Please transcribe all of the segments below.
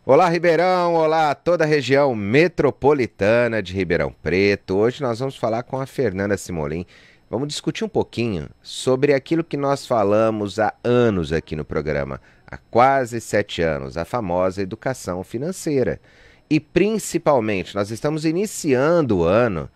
Olá, Ribeirão! Olá, toda a região metropolitana de Ribeirão Preto. Hoje nós vamos falar com a Fernanda Simolim. Vamos discutir um pouquinho sobre aquilo que nós falamos há anos aqui no programa, há quase 7 anos, a famosa educação financeira. E principalmente, nós estamos iniciando o ano,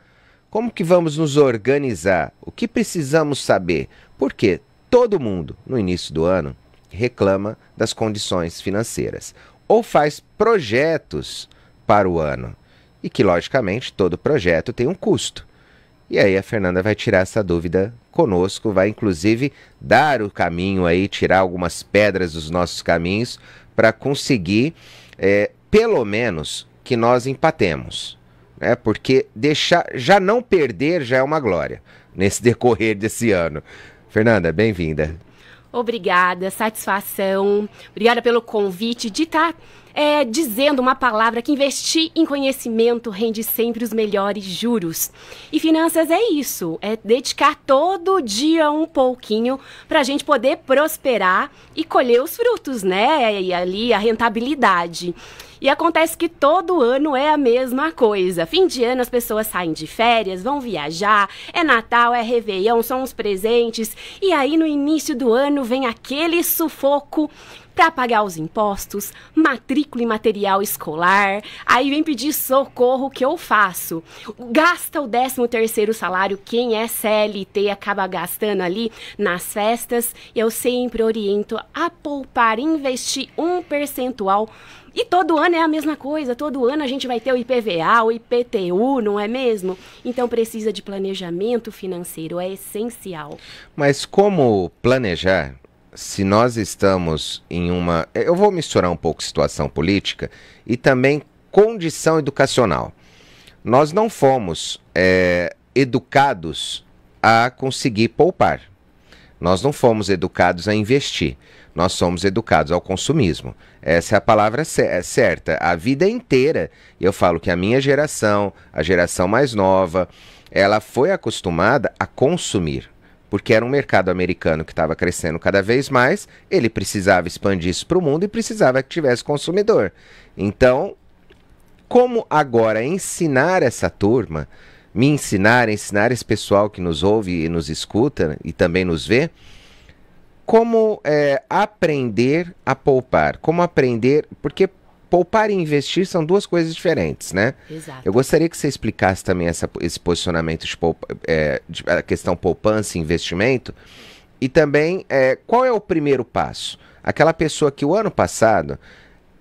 como que vamos nos organizar? O que precisamos saber? Porque todo mundo, no início do ano, reclama das condições financeiras ou faz projetos para o ano. E que, logicamente, todo projeto tem um custo. E aí a Fernanda vai tirar essa dúvida conosco, vai inclusive dar o caminho aí, tirar algumas pedras dos nossos caminhos para conseguir, pelo menos, que nós empatemos. Né? Porque já não perder já é uma glória nesse decorrer desse ano. Fernanda, bem-vinda. Obrigada, satisfação. Obrigada pelo convite de estar dizendo uma palavra que investir em conhecimento rende sempre os melhores juros. E finanças é isso, é dedicar todo dia um pouquinho para a gente poder prosperar e colher os frutos, né? E ali a rentabilidade. E acontece que todo ano é a mesma coisa. Fim de ano as pessoas saem de férias, vão viajar, é Natal, é Réveillon, são os presentes. E aí no início do ano vem aquele sufoco para pagar os impostos, matrícula e material escolar. Aí vem pedir socorro, o que eu faço? Gasta o 13º salário, quem é CLT acaba gastando ali nas festas. Eu sempre oriento a poupar, investir um percentual. E todo ano é a mesma coisa, todo ano a gente vai ter o IPVA, o IPTU, não é mesmo? Então precisa de planejamento financeiro, é essencial. Mas como planejar se nós estamos em uma... Eu vou misturar um pouco situação política e também condição educacional. Nós não fomos educados a conseguir poupar. Nós não fomos educados a investir. Nós somos educados ao consumismo. Essa é a palavra certa. A vida inteira, eu falo que a minha geração, a geração mais nova, ela foi acostumada a consumir. Porque era um mercado americano que estava crescendo cada vez mais, ele precisava expandir isso para o mundo e precisava que tivesse consumidor. Então, como agora ensinar essa turma, ensinar esse pessoal que nos ouve e nos escuta e também nos vê, como aprender a poupar, como aprender, porque poupar e investir são duas coisas diferentes, né? Exato. Eu gostaria que você explicasse também esse posicionamento de a questão poupança e investimento, e também qual é o primeiro passo? Aquela pessoa que o ano passado,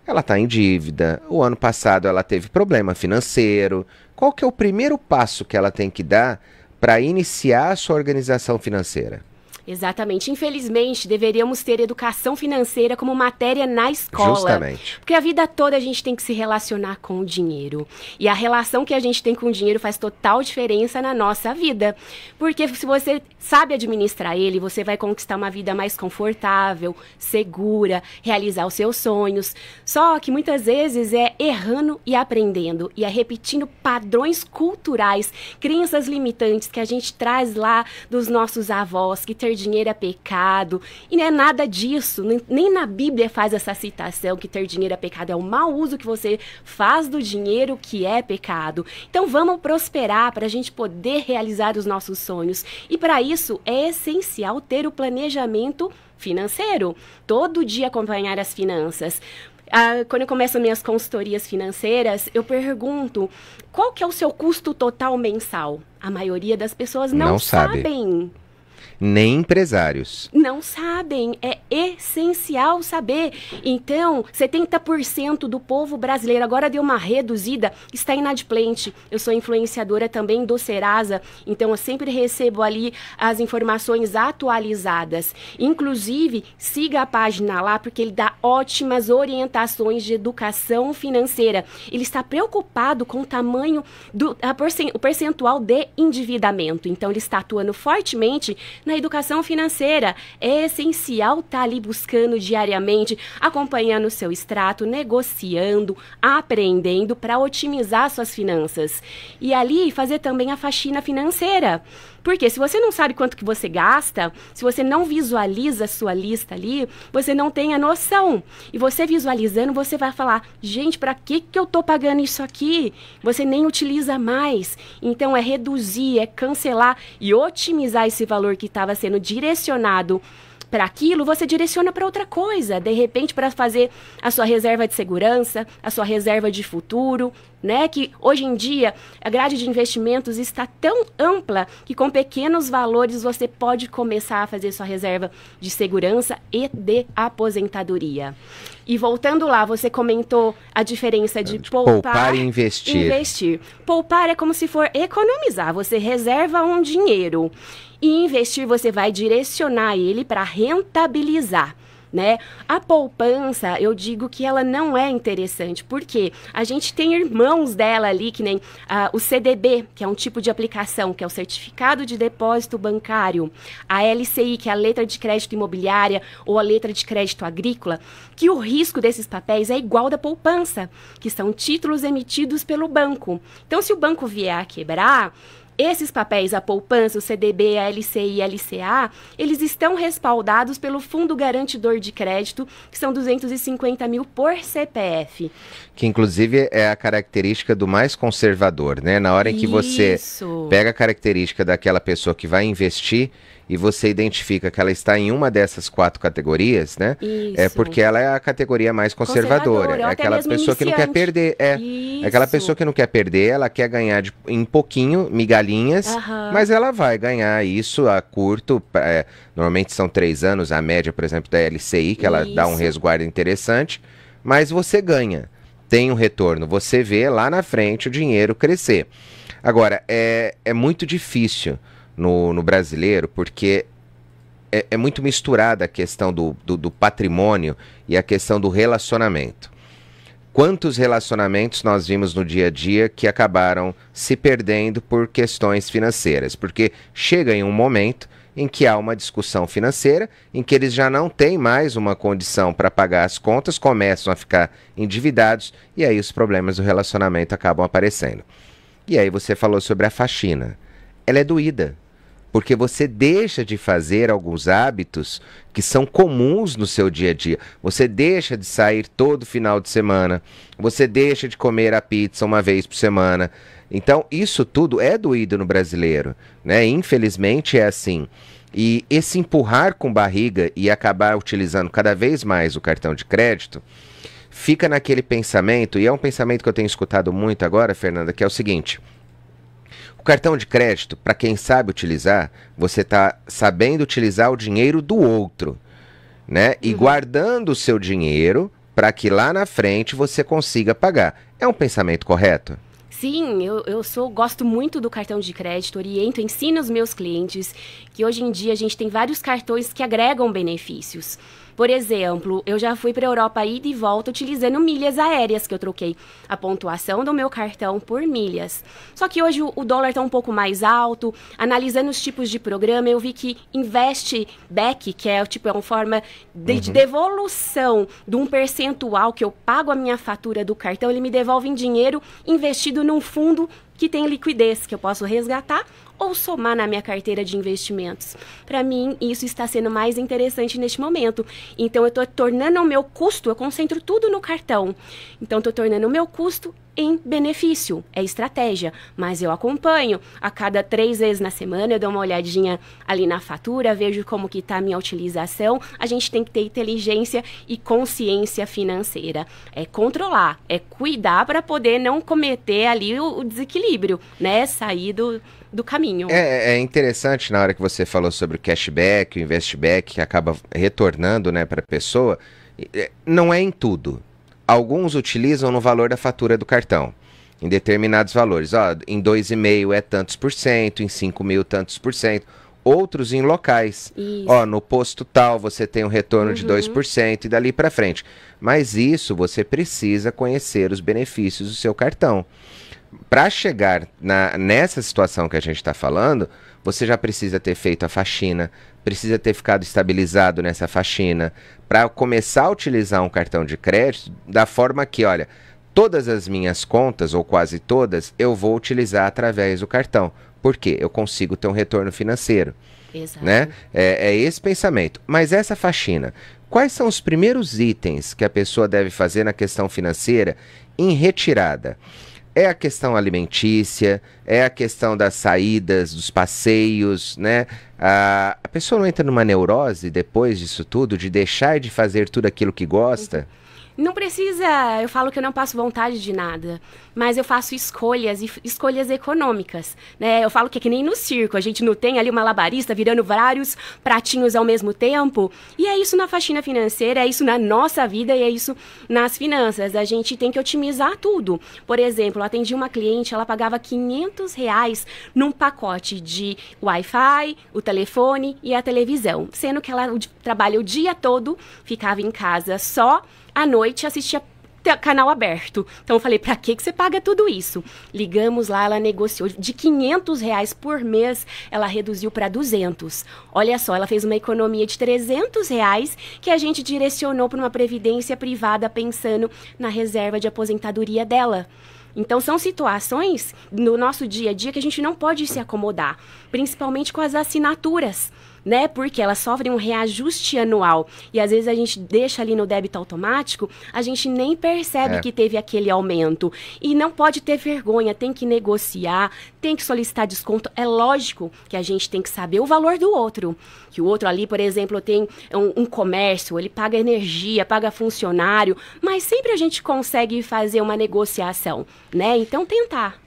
ela está em dívida, o ano passado ela teve problema financeiro, qual que é o primeiro passo que ela tem que dar para iniciar a sua organização financeira? Exatamente. Infelizmente, deveríamos ter educação financeira como matéria na escola. Justamente. Porque a vida toda a gente tem que se relacionar com o dinheiro. E a relação que a gente tem com o dinheiro faz total diferença na nossa vida. Porque se você sabe administrar ele, você vai conquistar uma vida mais confortável, segura, realizar os seus sonhos. Só que muitas vezes é errando e aprendendo. E é repetindo padrões culturais, crenças limitantes que a gente traz lá dos nossos avós, que ter dinheiro é pecado, e não é nada disso, nem na Bíblia faz essa citação que ter dinheiro é pecado, é o mau uso que você faz do dinheiro que é pecado. Então vamos prosperar para a gente poder realizar os nossos sonhos, e para isso é essencial ter o planejamento financeiro, todo dia acompanhar as finanças. Quando eu começo minhas consultorias financeiras, eu pergunto, qual que é o seu custo total mensal? A maioria das pessoas não sabem. Nem empresários. Não sabem, é essencial saber. Então, 70% do povo brasileiro agora deu uma reduzida, está inadimplente. Eu sou influenciadora também do Serasa, então eu sempre recebo ali as informações atualizadas. Inclusive, siga a página lá, porque ele dá ótimas orientações de educação financeira. Ele está preocupado com o tamanho o percentual de endividamento. Então, ele está atuando fortemente na educação financeira. É essencial estar ali buscando diariamente, acompanhando o seu extrato, negociando, aprendendo para otimizar suas finanças. E ali fazer também a faxina financeira. Porque se você não sabe quanto que você gasta, se você não visualiza a sua lista ali, você não tem a noção. E você visualizando, você vai falar, gente, para que eu tô pagando isso aqui? Você nem utiliza mais. Então é reduzir, é cancelar e otimizar esse valor que estava sendo direcionado para aquilo, você direciona para outra coisa. De repente, para fazer a sua reserva de segurança, a sua reserva de futuro, né? Que hoje em dia a grade de investimentos está tão ampla que com pequenos valores você pode começar a fazer sua reserva de segurança e de aposentadoria. E voltando lá, você comentou a diferença de poupar e investir. Poupar é como se for economizar. Você reserva um dinheiro. E investir, você vai direcionar ele para rentabilizar, né? A poupança, eu digo que ela não é interessante, porque a gente tem irmãos dela ali, que nem o CDB, que é um tipo de aplicação, que é o Certificado de Depósito Bancário, a LCI, que é a letra de crédito imobiliária ou a letra de crédito agrícola, que o risco desses papéis é igual da poupança, que são títulos emitidos pelo banco. Então, se o banco vier a quebrar, esses papéis, a poupança, o CDB, a LCI e a LCA, eles estão respaldados pelo Fundo Garantidor de Crédito, que são 250 mil por CPF. Que inclusive é a característica do mais conservador, né? Na hora em que você pega a característica daquela pessoa que vai investir e você identifica que ela está em uma dessas 4 categorias, né? Isso. É porque ela é a categoria mais conservadora. É aquela pessoa que não quer perder. É aquela pessoa que não quer perder, ela quer ganhar em pouquinho, migalhinhas, mas ela vai ganhar isso a curto. Normalmente são 3 anos, a média, por exemplo, da LCI, que ela dá um resguardo interessante, mas você ganha. Tem um retorno. Você vê lá na frente o dinheiro crescer. Agora, é muito difícil no brasileiro, porque é muito misturada a questão do patrimônio e a questão do relacionamento. Quantos relacionamentos nós vimos no dia a dia que acabaram se perdendo por questões financeiras? Porque chega em um momento em que há uma discussão financeira, em que eles já não têm mais uma condição para pagar as contas, começam a ficar endividados e aí os problemas do relacionamento acabam aparecendo. E aí você falou sobre a faxina. Ela é doída, porque você deixa de fazer alguns hábitos que são comuns no seu dia a dia. Você deixa de sair todo final de semana, você deixa de comer a pizza uma vez por semana. Então, isso tudo é doído no brasileiro, né? Infelizmente é assim. E esse empurrar com barriga e acabar utilizando cada vez mais o cartão de crédito, fica naquele pensamento, e é um pensamento que eu tenho escutado muito agora, Fernanda, que é o seguinte: o cartão de crédito, para quem sabe utilizar, você está sabendo utilizar o dinheiro do outro, né? E guardando o seu dinheiro para que lá na frente você consiga pagar. É um pensamento correto? Sim, gosto muito do cartão de crédito, oriento, ensino os meus clientes que hoje em dia a gente tem vários cartões que agregam benefícios. Por exemplo, eu já fui para a Europa ida e volta utilizando milhas aéreas, que eu troquei a pontuação do meu cartão por milhas. Só que hoje o dólar está um pouco mais alto. Analisando os tipos de programa, eu vi que Investback, que é uma forma de devolução de um percentual que eu pago a minha fatura do cartão, ele me devolve em dinheiro investido num fundo que tem liquidez, que eu posso resgatar ou somar na minha carteira de investimentos. Para mim, isso está sendo mais interessante neste momento. Então, eu estou tornando o meu custo, eu concentro tudo no cartão. Então, estou tornando o meu custo em benefício. É estratégia, mas eu acompanho. A cada 3 vezes na semana, eu dou uma olhadinha ali na fatura, vejo como que está a minha utilização. A gente tem que ter inteligência e consciência financeira. É controlar, é cuidar para poder não cometer ali o desequilíbrio, né? Sair do caminho. É interessante na hora que você falou sobre o cashback, o investback, que acaba retornando, né, para a pessoa. Não é em tudo. Alguns utilizam no valor da fatura do cartão, em determinados valores. Em 2,5 é tantos por cento, em 5 mil tantos por cento. Outros em locais. No posto tal você tem um retorno de 2% e dali para frente. Mas isso você precisa conhecer os benefícios do seu cartão. Para chegar nessa situação que a gente está falando, você já precisa ter feito a faxina, precisa ter ficado estabilizado nessa faxina, para começar a utilizar um cartão de crédito da forma que, olha, todas as minhas contas, ou quase todas, eu vou utilizar através do cartão. Por quê? Eu consigo ter um retorno financeiro. Exato. Né? É esse pensamento. Mas essa faxina, quais são os primeiros itens que a pessoa deve fazer na questão financeira em retirada? É a questão alimentícia, é a questão das saídas, dos passeios, né? A pessoa não entra numa neurose depois disso tudo, de deixar de fazer tudo aquilo que gosta? Não precisa, eu falo que eu não passo vontade de nada, mas eu faço escolhas, e escolhas econômicas, né? Eu falo que é que nem no circo, a gente não tem ali uma malabarista virando vários pratinhos ao mesmo tempo, e é isso na faxina financeira, é isso na nossa vida e é isso nas finanças. A gente tem que otimizar tudo. Por exemplo, eu atendi uma cliente, ela pagava R$ 500 num pacote de Wi-Fi, o telefone e a televisão, sendo que ela trabalha o dia todo, ficava em casa só à noite, assistia canal aberto. Então eu falei, pra que você paga tudo isso? Ligamos lá, ela negociou de R$ 500 por mês, ela reduziu para 200. Olha só, ela fez uma economia de R$ 300 que a gente direcionou para uma previdência privada pensando na reserva de aposentadoria dela. Então, são situações no nosso dia a dia que a gente não pode se acomodar, principalmente com as assinaturas, né? Porque elas sofrem um reajuste anual e às vezes a gente deixa ali no débito automático, a gente nem percebe que teve aquele aumento. E não pode ter vergonha, tem que negociar, tem que solicitar desconto. É lógico que a gente tem que saber o valor do outro. Que o outro ali, por exemplo, tem um comércio, ele paga energia, paga funcionário, mas sempre a gente consegue fazer uma negociação, né? Então, tentar.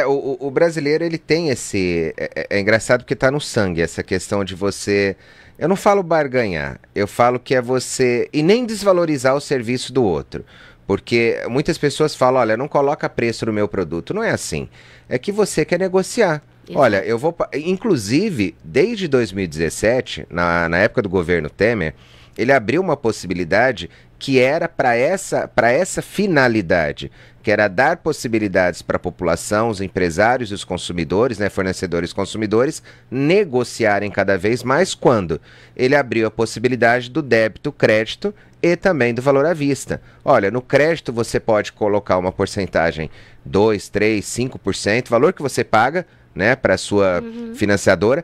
O brasileiro, ele tem esse... É engraçado porque tá no sangue essa questão de você... Eu não falo barganhar, eu falo que é você... E nem desvalorizar o serviço do outro. Porque muitas pessoas falam, olha, não coloca preço no meu produto. Não é assim. É que você quer negociar. Exato. Olha, eu vou... Inclusive, desde 2017, na época do governo Temer, ele abriu uma possibilidade que era para essa finalidade, que era dar possibilidades para a população, os empresários e os consumidores, né, fornecedores e consumidores, negociarem cada vez mais quando ele abriu a possibilidade do débito, crédito e também do valor à vista. Olha, no crédito você pode colocar uma porcentagem 2, 3, 5%, valor que você paga, né, para a sua financiadora,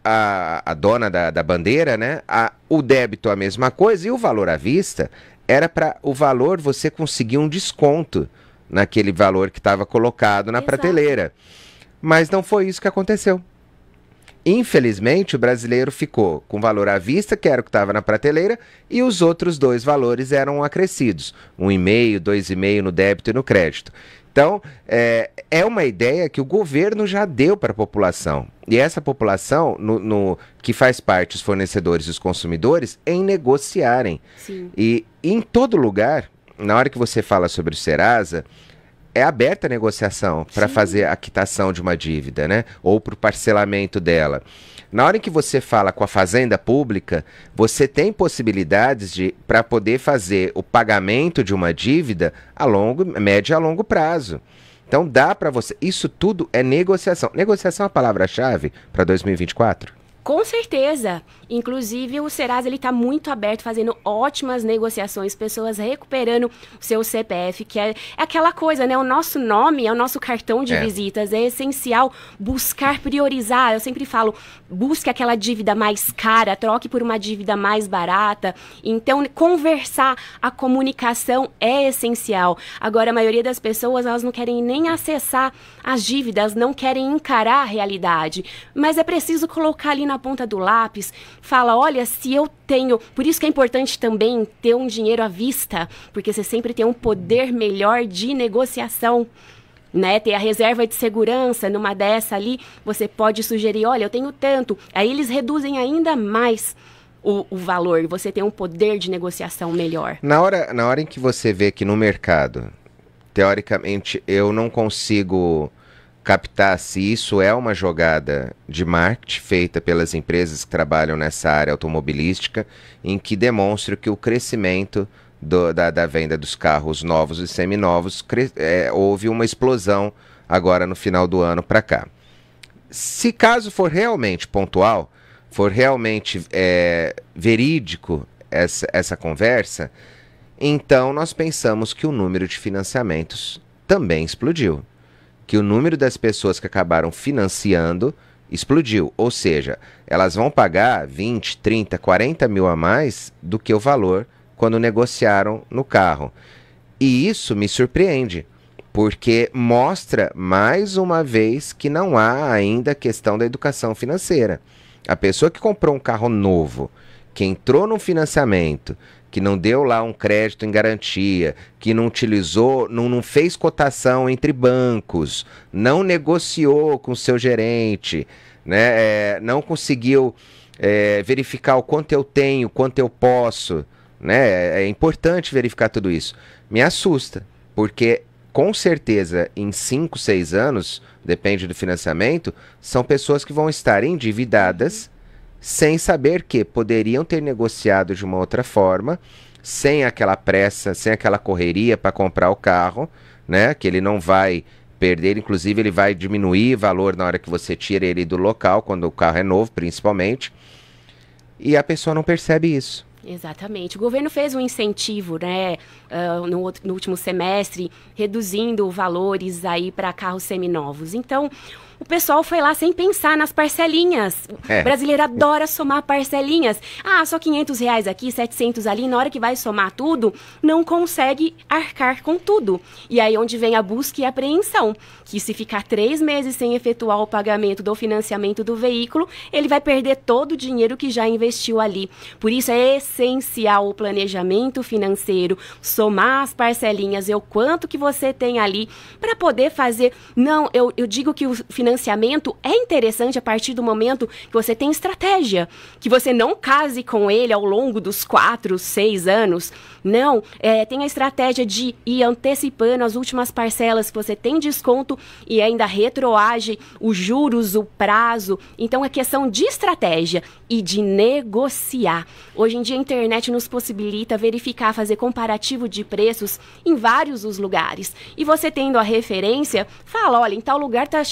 a dona da bandeira, né? O débito a mesma coisa e o valor à vista era para o valor você conseguir um desconto naquele valor que estava colocado na prateleira. Mas não foi isso que aconteceu. Infelizmente, o brasileiro ficou com valor à vista, que era o que estava na prateleira, e os outros dois valores eram acrescidos. 1,5, 2,5 no débito e no crédito. Então, é uma ideia que o governo já deu para a população. E essa população, que faz parte os fornecedores e os consumidores, em negociarem. Sim. E em todo lugar, na hora que você fala sobre o Serasa, é aberta a negociação para fazer a quitação de uma dívida, né? Ou para o parcelamento dela. Na hora em que você fala com a Fazenda Pública, você tem possibilidades para poder fazer o pagamento de uma dívida a médio a longo prazo. Então dá para você... Isso tudo é negociação. Negociação é a palavra-chave para 2024? Com certeza. Inclusive, o Serasa está muito aberto, fazendo ótimas negociações, pessoas recuperando o seu CPF, que é aquela coisa, né? O nosso nome é o nosso cartão de visitas. É essencial buscar priorizar. Eu sempre falo, busque aquela dívida mais cara, troque por uma dívida mais barata. Então, conversar, a comunicação é essencial. Agora, a maioria das pessoas, elas não querem nem acessar as dívidas, não querem encarar a realidade. Mas é preciso colocar ali na ponta do lápis, fala, olha, se eu tenho... Por isso que é importante também ter um dinheiro à vista, porque você sempre tem um poder melhor de negociação, né? Ter a reserva de segurança, numa dessa ali, você pode sugerir, olha, eu tenho tanto. Aí eles reduzem ainda mais o valor, você tem um poder de negociação melhor. Na hora em que você vê que no mercado, teoricamente, eu não consigo... captar se isso é uma jogada de marketing feita pelas empresas que trabalham nessa área automobilística, em que demonstra que o crescimento da venda dos carros novos e seminovos houve uma explosão agora no final do ano para cá. Se caso for realmente pontual, for realmente verídico essa conversa, então nós pensamos que o número de financiamentos também explodiu. que o número das pessoas que acabaram financiando explodiu. Ou seja, elas vão pagar 20, 30, 40 mil a mais do que o valor quando negociaram no carro. E isso me surpreende, porque mostra mais uma vez que não há ainda questão da educação financeira. A pessoa que comprou um carro novo, que entrou no financiamento, que não deu lá um crédito em garantia, que não utilizou, não fez cotação entre bancos, não negociou com seu gerente, né, não conseguiu verificar o quanto eu tenho, quanto eu posso, né, é importante verificar tudo isso. Me assusta, porque com certeza em 5, 6 anos, depende do financiamento, são pessoas que vão estar endividadas sem saber que poderiam ter negociado de uma outra forma, sem aquela pressa, sem aquela correria para comprar o carro, né? Que ele não vai perder, inclusive ele vai diminuir o valor na hora que você tira ele do local, quando o carro é novo, principalmente. E a pessoa não percebe isso. Exatamente. O governo fez um incentivo, né, no último semestre, reduzindo valores aí para carros seminovos. Então, o pessoal foi lá sem pensar nas parcelinhas. O brasileiro adora somar parcelinhas. Ah, só R$ 500 aqui, 700 ali. Na hora que vai somar tudo, não consegue arcar com tudo. E aí onde vem a busca e a apreensão. Que se ficar 3 meses sem efetuar o pagamento do financiamento do veículo, ele vai perder todo o dinheiro que já investiu ali. Por isso é essencial o planejamento financeiro, somar as parcelinhas, ver o quanto que você tem ali para poder fazer. Não, eu digo que o financiamento é interessante a partir do momento que você tem estratégia, que você não case com ele ao longo dos 4, 6 anos. Não, tem a estratégia de ir antecipando as últimas parcelas, que você tem desconto e ainda retroage os juros, o prazo. Então é questão de estratégia e de negociar. Hoje em dia a internet nos possibilita verificar, fazer comparativo de preços em vários dos lugares. E você tendo a referência, fala, olha, em tal lugar tá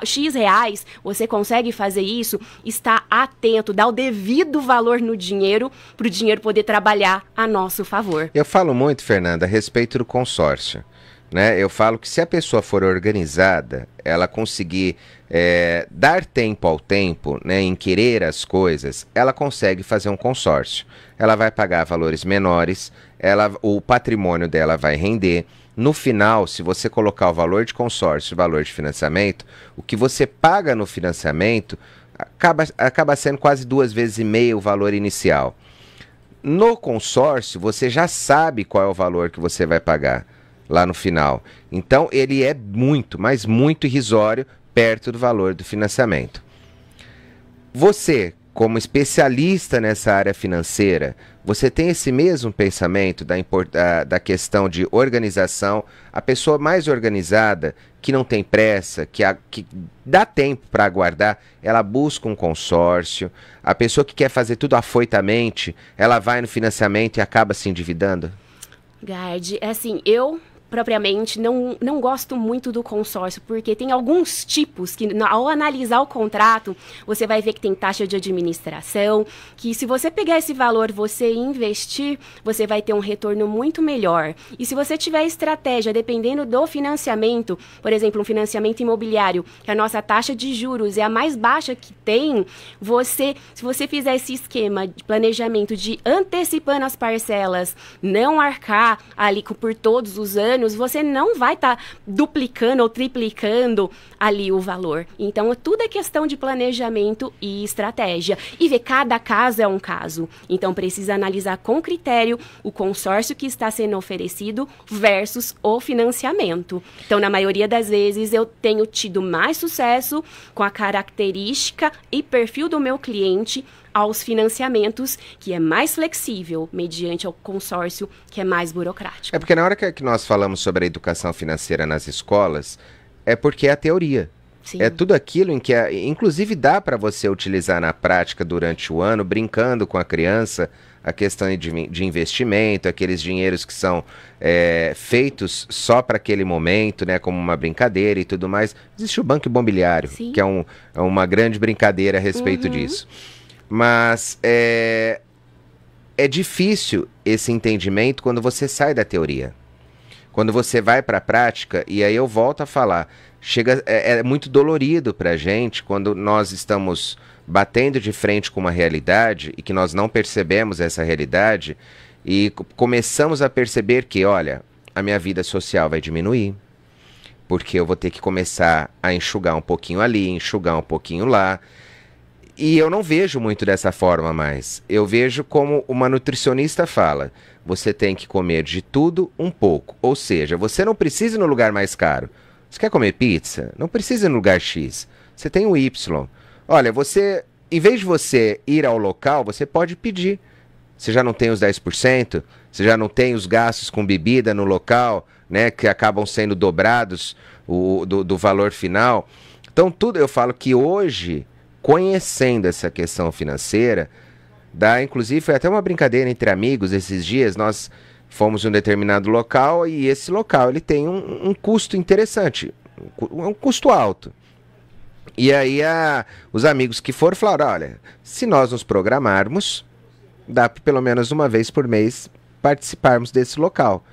X reais, você consegue fazer isso, está atento, dá o devido valor no dinheiro, para o dinheiro poder trabalhar a nosso favor. Eu falo muito, Fernanda, a respeito do consórcio, né? Eu falo que se a pessoa for organizada, ela conseguir dar tempo ao tempo, né, em querer as coisas, ela consegue fazer um consórcio. Ela vai pagar valores menores, o patrimônio dela vai render. No final, se você colocar o valor de consórcio e o valor de financiamento, o que você paga no financiamento acaba sendo quase 2,5 vezes o valor inicial. No consórcio, você já sabe qual é o valor que você vai pagar lá no final. Então, ele é muito, mas muito irrisório, perto do valor do financiamento. Você, como especialista nessa área financeira, você tem esse mesmo pensamento da questão de organização? A pessoa mais organizada, que não tem pressa, que dá tempo para aguardar, ela busca um consórcio. A pessoa que quer fazer tudo afoitamente, ela vai no financiamento e acaba se endividando? Gard, assim, eu propriamente não gosto muito do consórcio, porque tem alguns tipos que, ao analisar o contrato, você vai ver que tem taxa de administração, que se você pegar esse valor, você investir, você vai ter um retorno muito melhor. E se você tiver estratégia, dependendo do financiamento, por exemplo, um financiamento imobiliário, que a nossa taxa de juros é a mais baixa que tem, se você fizer esse esquema de planejamento de antecipando as parcelas, não arcar ali por todos os anos, você não vai estar duplicando ou triplicando ali o valor. Então, tudo é questão de planejamento e estratégia. E ver cada caso é um caso. Então, precisa analisar com critério o consórcio que está sendo oferecido versus o financiamento. Então, na maioria das vezes, eu tenho tido mais sucesso com a característica e perfil do meu cliente aos financiamentos, que é mais flexível, mediante o consórcio, que é mais burocrático. É porque na hora que nós falamos sobre a educação financeira nas escolas, é porque é a teoria. Sim. É tudo aquilo em que, inclusive, dá para você utilizar na prática durante o ano, brincando com a criança, a questão de investimento, aqueles dinheiros que são feitos só para aquele momento, né, como uma brincadeira e tudo mais. Existe o Banco Imobiliário, Sim. que é uma grande brincadeira a respeito disso. Mas é difícil esse entendimento quando você sai da teoria. Quando você vai para a prática, e aí eu volto a falar, é muito dolorido para a gente quando nós estamos batendo de frente com uma realidade e que nós não percebemos essa realidade e começamos a perceber que, olha, a minha vida social vai diminuir, porque eu vou ter que começar a enxugar um pouquinho ali, enxugar um pouquinho lá. E eu não vejo muito dessa forma mais. Eu vejo como uma nutricionista fala, você tem que comer de tudo um pouco. Ou seja, você não precisa ir no lugar mais caro. Você quer comer pizza? Não precisa ir no lugar X. Você tem o Y. Olha, você, em vez de você ir ao local, você pode pedir. Você já não tem os 10%, você já não tem os gastos com bebida no local, né, que acabam sendo dobrados do valor final. Então, tudo eu falo que hoje, conhecendo essa questão financeira, inclusive foi até uma brincadeira entre amigos esses dias, nós fomos em um determinado local e esse local ele tem um custo interessante, um custo alto. E aí os amigos que foram falaram, olha, se nós nos programarmos, dá para pelo menos uma vez por mês participarmos desse local.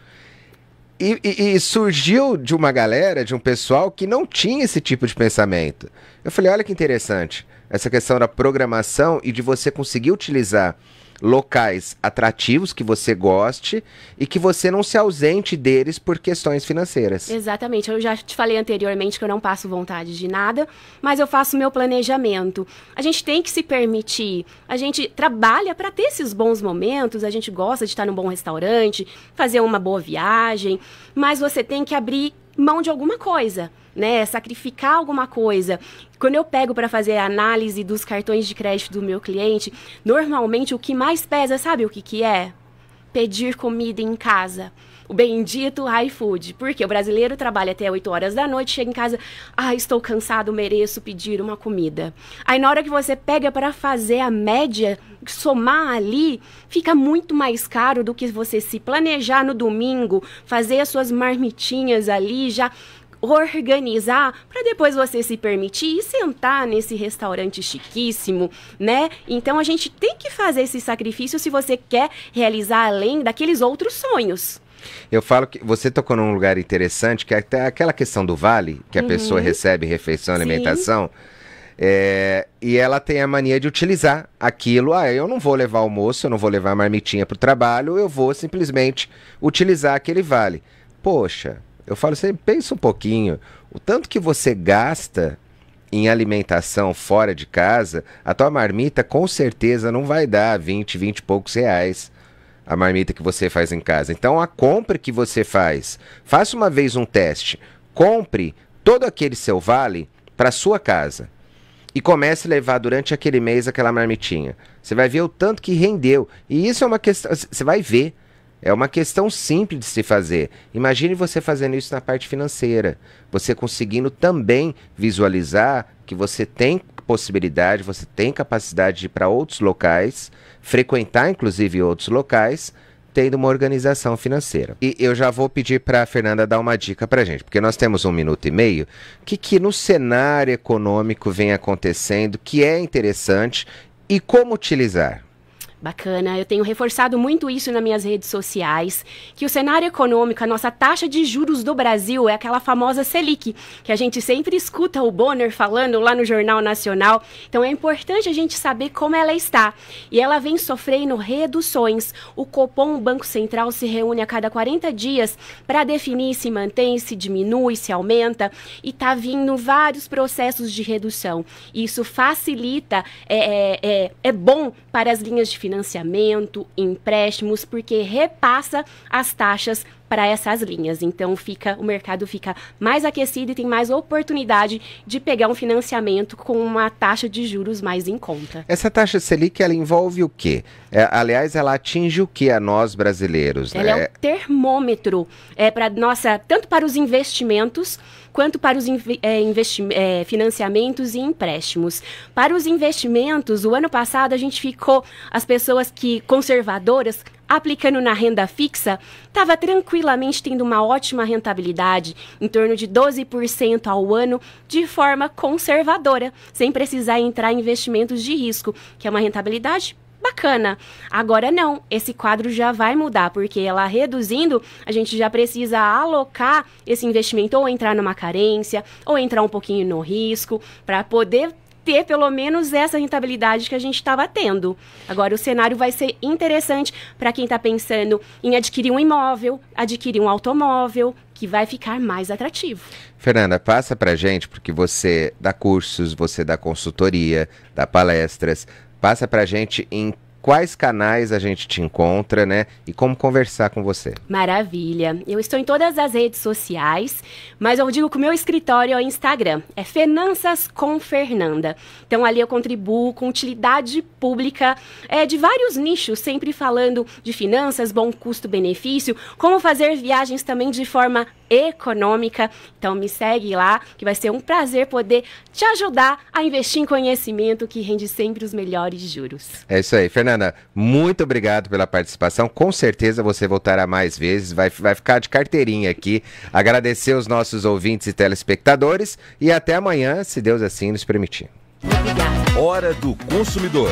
E surgiu de uma galera, de um pessoal que não tinha esse tipo de pensamento. Eu falei, olha que interessante, essa questão da programação e de você conseguir utilizar locais atrativos que você goste e que você não se ausente deles por questões financeiras. Exatamente, eu já te falei anteriormente que eu não passo vontade de nada, mas eu faço meu planejamento. A gente tem que se permitir, a gente trabalha para ter esses bons momentos, a gente gosta de estar num bom restaurante, fazer uma boa viagem, mas você tem que abrir mão de alguma coisa, né? Sacrificar alguma coisa. Quando eu pego para fazer a análise dos cartões de crédito do meu cliente, normalmente o que mais pesa, sabe o que é? Pedir comida em casa. O bendito iFood. Porque o brasileiro trabalha até 8 horas da noite, chega em casa, estou cansado, mereço pedir uma comida. Aí na hora que você pega para fazer a média, somar ali, fica muito mais caro do que você se planejar no domingo, fazer as suas marmitinhas ali, já organizar para depois você se permitir e sentar nesse restaurante chiquíssimo, né? Então a gente tem que fazer esse sacrifício se você quer realizar além daqueles outros sonhos. Eu falo que você tocou num lugar interessante, que é até aquela questão do vale, que a pessoa recebe refeição, alimentação, e ela tem a mania de utilizar aquilo. Eu não vou levar almoço, eu não vou levar marmitinha para o trabalho, eu vou simplesmente utilizar aquele vale. Poxa, eu falo assim, pensa um pouquinho, o tanto que você gasta em alimentação fora de casa, a tua marmita com certeza não vai dar 20 e poucos reais. A marmita que você faz em casa. Então a compra que você faz, faça uma vez um teste, compre todo aquele seu vale para sua casa e comece a levar durante aquele mês aquela marmitinha. Você vai ver o tanto que rendeu. E isso é uma questão, você vai ver, é uma questão simples de se fazer. Imagine você fazendo isso na parte financeira, você conseguindo também visualizar que você tem possibilidade, você tem capacidade de ir para outros locais, frequentar inclusive outros locais, tendo uma organização financeira. E eu já vou pedir para a Fernanda dar uma dica para a gente, porque nós temos 1 minuto e meio, que no cenário econômico vem acontecendo, que é interessante e como utilizar. Bacana, eu tenho reforçado muito isso nas minhas redes sociais, que o cenário econômico, a nossa taxa de juros do Brasil é aquela famosa Selic, que a gente sempre escuta o Bonner falando lá no Jornal Nacional. Então é importante a gente saber como ela está. E ela vem sofrendo reduções. O Copom, o Banco Central, se reúne a cada 40 dias para definir se mantém, se diminui, se aumenta. E está vindo vários processos de redução. Isso facilita, é bom para as linhas de financiamento, empréstimos, porque repassa as taxas para essas linhas. Então o mercado fica mais aquecido e tem mais oportunidade de pegar um financiamento com uma taxa de juros mais em conta. Essa taxa Selic, ela envolve o quê? Aliás, ela atinge o que a nós brasileiros? Ela é o termômetro tanto para os investimentos quanto para os financiamentos e empréstimos. Para os investimentos, o ano passado a gente ficou, as pessoas conservadoras, aplicando na renda fixa, estava tranquilamente tendo uma ótima rentabilidade, em torno de 12% ao ano, de forma conservadora, sem precisar entrar em investimentos de risco, que é uma rentabilidade bacana. Agora não, esse quadro já vai mudar, porque ela reduzindo, a gente já precisa alocar esse investimento ou entrar numa carência, ou entrar um pouquinho no risco, para poder ter pelo menos essa rentabilidade que a gente estava tendo. Agora, o cenário vai ser interessante para quem está pensando em adquirir um imóvel, adquirir um automóvel, que vai ficar mais atrativo. Fernanda, passa pra gente, porque você dá cursos, você dá consultoria, dá palestras, passa pra gente em quais canais a gente te encontra, né? E como conversar com você. Maravilha. Eu estou em todas as redes sociais, mas eu digo que o meu escritório é o Instagram. É Finanças com Fernanda. Então, ali eu contribuo com utilidade pública de vários nichos, sempre falando de finanças, bom custo-benefício, como fazer viagens também de forma econômica. Então, me segue lá, que vai ser um prazer poder te ajudar a investir em conhecimento que rende sempre os melhores juros. É isso aí, Fernanda, muito obrigado pela participação, com certeza você voltará mais vezes, vai ficar de carteirinha aqui, agradecer os nossos ouvintes e telespectadores e até amanhã, se Deus assim nos permitir. Obrigada. Hora do Consumidor.